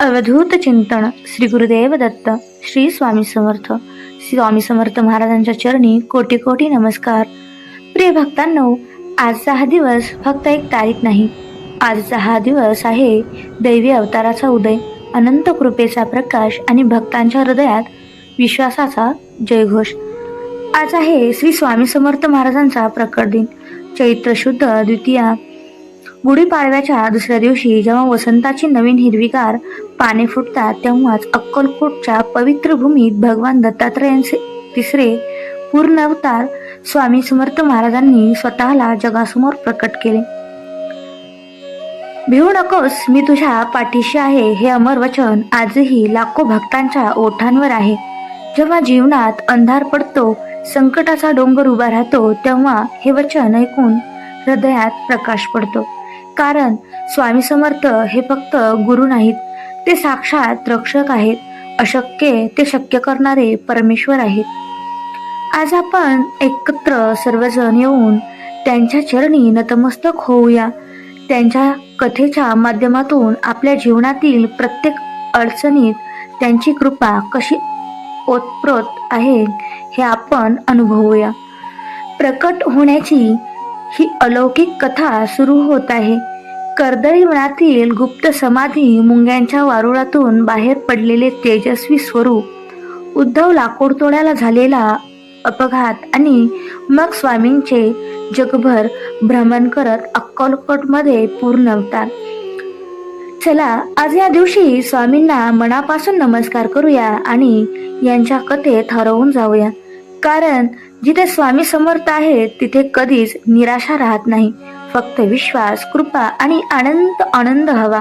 अवधूत चिंतन श्री गुरुदेव दत्त श्री स्वामी समर्थ. स्वामी समर्थ महाराजांच्या चरणी कोटी कोटी नमस्कार. प्रिय भक्तांनो, आजचा हा दिवस फक्त एक तारीख नाही. आजचा हा दिवस आहे दैवी अवताराचा उदय, अनंत कृपेचा प्रकाश आणि भक्तांच्या हृदयात विश्वासाचा जयघोष. आज आहे श्री स्वामी समर्थ महाराजांचा प्रकट दिन. चैत्र शुद्ध द्वितीया, गुढीपाडव्याच्या दुसऱ्या दिवशी जेव्हा वसंताची नवीन हिरवीगार पाने फुटतात, तेव्हाच अक्कलकोटच्या पवित्र भूमीत भगवान दत्तात्रयांचे तिसरे पूर्ण अवतार स्वामी समर्थ महाराजांनी स्वतःला जगासमोर प्रकट केले. भिवू नकोस, मी तुझ्या पाठीशी आहे, हे अमर वचन आजही लाखो भक्तांच्या ओठांवर आहे. जेव्हा जीवनात अंधार पडतो, संकटाचा डोंगर उभा राहतो, तेव्हा हे वचन ऐकून हृदयात प्रकाश पडतो. कारण स्वामी समर्थ हे फक्त गुरु नाहीत, ते साक्षात रक्षक आहेत. अशक्य ते शक्य करणारे परमेश्वर आहेत. आज आपण एकत्र सर्वजण येऊन त्यांच्या चरणी नतमस्तक होऊया. त्यांच्या कथेच्या माध्यमातून आपल्या जीवनातील प्रत्येक अडचणीत त्यांची कृपा कशी ओतप्रोत आहे हे आपण अनुभवूया. प्रकट होण्याची ही अलौकिक कथा सुरू होत आहे. कर्दळी वनातील गुप्त समाधी, मुंग्यांच्या वारुळातून बाहेर पडलेले तेजस्वी स्वरूप, उद्धव लाकूडतोड्याला झालेला अपघात आणि मग स्वामींचे जगभर भ्रमण करत अक्कलकोटमध्ये पूर्ण अवतार. चला, आज या दिवशी स्वामींना मनापासून नमस्कार करूया आणि यांच्या कथेत हरवून जाऊया. कारण जिथे स्वामी समर्थ आहेत तिथे कधीच निराशा राहत नाही, फक्त विश्वास, कृपा आणि आनंद हवा.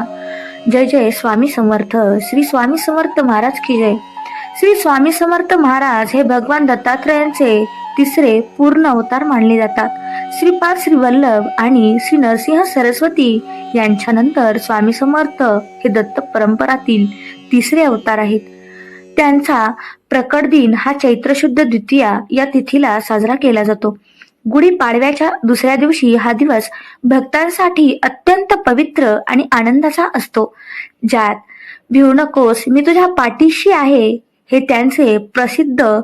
जय जय स्वामी समर्थ. श्री स्वामी समर्थ महाराज की जय. श्री स्वामी समर्थ महाराज हे भगवान दत्तात्रयांचे तिसरे पूर्ण अवतार मानले जातात. श्रीपाद श्री वल्लभ आणि श्री नरसिंह सरस्वती यांच्यानंतर स्वामी समर्थ हे दत्त परंपरातील तिसरे अवतार आहेत. त्यांचा प्रकट दिन हा चैत्र शुद्ध द्वितीया या तिथीला साजरा केला जातो. गुढीपाडव्याच्या दुसऱ्या दिवशी हा दिवस भक्तांसाठी अत्यंत पवित्र आणि आनंदाचा असतो. ज्यात भिवू नकोस, मी तुझ्या पाठीशी आहे, हे त्यांचे प्रसिद्ध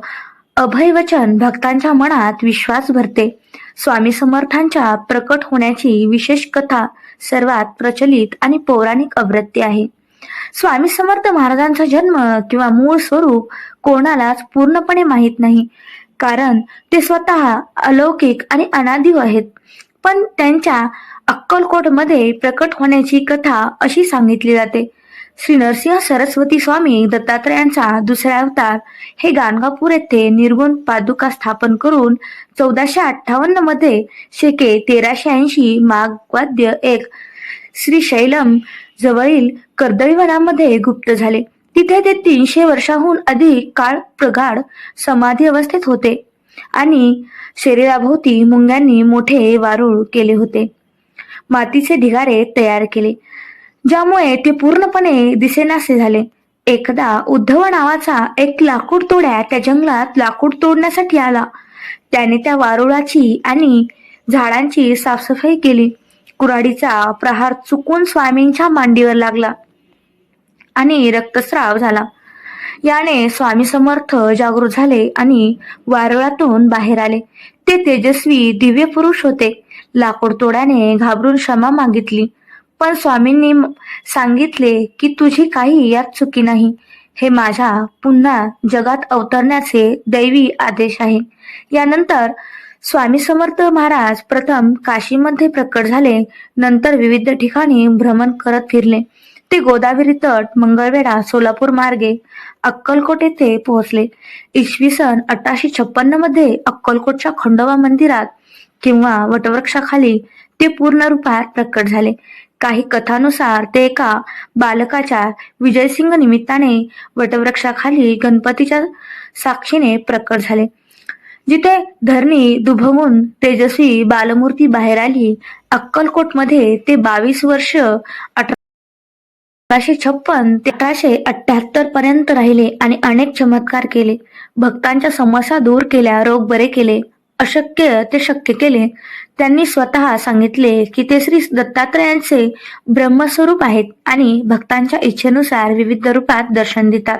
अभयवचन भक्तांच्या मनात विश्वास भरते. स्वामी समर्थांच्या प्रकट होण्याची विशेष कथा सर्वात प्रचलित आणि पौराणिक आवृत्ती आहे. स्वामी समर्थ महाराजांचा जन्म किंवा मूळ स्वरूप कोणालाच पूर्णपणे माहीत नाही, कारण ते स्वतः अलौकिक आणि अनादी आहेत. पण त्यांच्या अक्कलकोटमध्ये प्रकट होण्याची कथा अशी सांगितली जाते. श्री नरसिंह सरस्वती स्वामी दत्तात्रयांचा दुसरा अवतार हे गाणगापूर येथे निर्गुण पादुका स्थापन करून 1458 मध्ये शेके 1380 माघवाद्य एक श्रीशैलम जवळील कर्दळीवनामध्ये गुप्त झाले. तिथे ते 300 वर्षाहून अधिक काळ प्रगाढ समाधी अवस्थेत होते आणि शरीराभोवती मुंग्यांनी मोठे वारूळ केले होते. मातीचे ढिगारे तयार केले, ज्यामुळे ते पूर्णपणे दिसेनासे झाले. एकदा उद्धव नावाचा एक लाकूड तोड्या त्या जंगलात लाकूड तोडण्यासाठी आला. त्याने त्या वारुळाची आणि झाडांची साफसफाई केली. कुऱ्हाडीचा प्रहार चुकून स्वामींच्या मांडीवर लागला आणि रक्तस्राव झाला. याने स्वामी समर्थ जागृत झाले आणि वारुळातून बाहेर आले. ते तेजस्वी दिव्य पुरुष होते. लाकूड तोड्याने घाबरून क्षमा मागितली, पण स्वामींनी सांगितले की तुझी काही यात चुकी नाही. हे माझ्या पुन्हा जगात अवतरण्याचे दैवी आदेश आहे. यानंतर स्वामी समर्थ महाराज प्रथम काशीमध्ये प्रकट झाले, नंतर विविध ठिकाणी भ्रमण करत फिरले. ते गोदावरी तट, मंगळवेढा, सोलापूर मार्गे अक्कलकोट येथे पोहोचले. इसवी सन 1856 मध्ये अक्कलकोटच्या खंडोबा मंदिरात किंवा वटवृक्षाखाली ते पूर्ण रूपात प्रकट झाले. काही कथानुसार ते एका बालकाच्या विजयसिंग निमित्ताने वटवृक्षाखाली गणपतीच्या साक्षीने प्रकट झाले. जिथे धरणी दुभंगून तेजस्वी बालमूर्ती बाहेर आली. अक्कलकोटमध्ये ते 22 वर्ष 1856 ते 1878 पर्यंत राहिले आणि अनेक चमत्कार केले. भक्तांच्या समस्या दूर केल्या, रोग बरे केले अशक्य ते शक्य केले. त्यांनी स्वतः सांगितले की ते श्री दत्तात्रयांचे ब्रह्मस्वरूप आहेत आणि भक्तांच्या इच्छेनुसार विविध रूपात दर्शन देतात.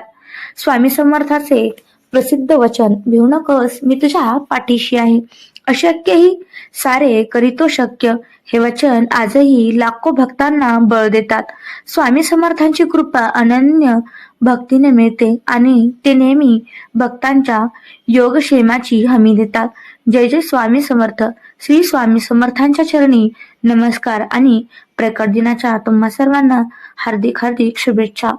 स्वामी समर्थाचे प्रसिद्ध वचन, भिवू नकोस, मी तुझ्या पाठीशी आहे. अशक्य ही सारे करीतो शक्य हे वचन आजही लाखो भक्तांना बळ देतात. स्वामी समर्थांची कृपा अनन्य भक्तीने मिळते आणि ते नेहमी भक्तांच्या योगक्षेमाची हमी देतात. जय जय स्वामी समर्थ. श्री स्वामी समर्थांच्या चरणी नमस्कार आणि प्रकट दिनाच्या तुम्हा सर्वांना हार्दिक हार्दिक शुभेच्छा.